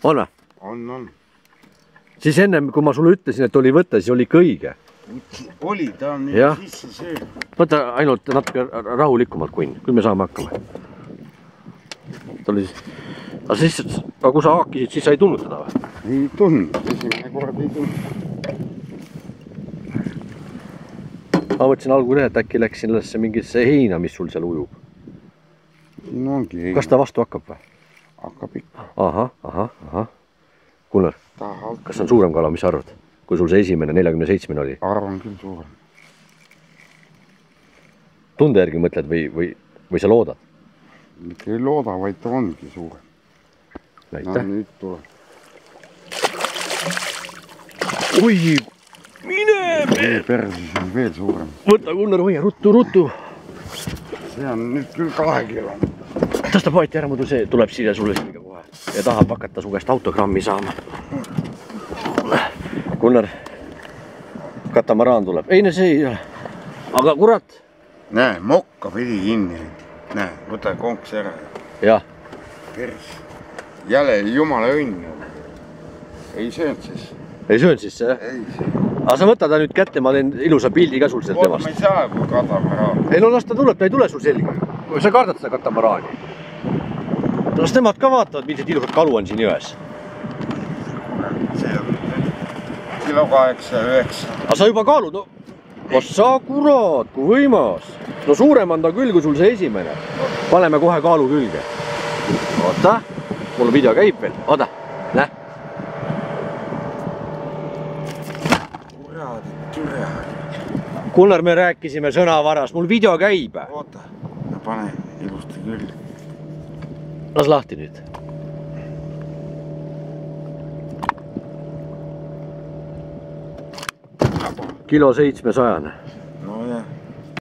On või? On. Siis ennem, kui ma sulle ütlesin, et oli võtta, siis oli ikka õige. Oli, ta on nüüd sisse sööb. Võta ainult natuke rahulikumalt kunn, kui me saame hakkama. Aga kui sa haakisid, siis sa ei tundnud seda või? Ei tundnud, esimene kord ei tundnud. Ma mõtlesin algul, et äkki läks sellesse mingisse heina, mis sul seal ujub. No ongi heina. Kas ta vastu hakkab või? Hakkab ikka. Ahah. Gunnar, kas on suurem kala, mis sa arvad? Kui sul see esimene 47 oli? Arvan küll suurem. Tunde järgi mõtled või sa loodad? Mitte ei looda, vaid ta ongi suurem. Näita. No nüüd tuleb. Oi, mine! Persis on veel suurem. Võta, Gunnar, hoia, ruttu. See on nüüd küll 2 kilo. Tõsta paati ära, muidu see tuleb siia sulle selga kohe. Ja tahab hakata su käest autogrammi saama. Gunnar, katamaraan tuleb. Ei, see ei ole. Aga kurat. Näe, mokka pidi kinni. Näe, võta konks ära. Jah. Pers. Jälle jumala õnn. Ei söönud siis. Ei söönud siis, jah? Ei söönud. Aga sa võta ta nüüd kätte, ma teen ilusa pildi ka sul sealt temast. Ma ei saa, kui katamaraan. Ei, no las ta tuleb, ta ei tule sul selga. Sa kardad seda katamaraani. Las nemad ka vaatavad, millised ilusad kalu on siin jões. See on kilo 8-9. Aga sa juba kaalud, no sa kurat, kui võimas. No suurem on ta küll, kui sul see esimene. Paneme kohe kaalu külge. Oota, mul video käib veel. Oota, näe. Gunnar, me rääkisime sõnavaras, mul video käib. Oota, pane ilusti külge. Las lahti nüüd. Kilo 700.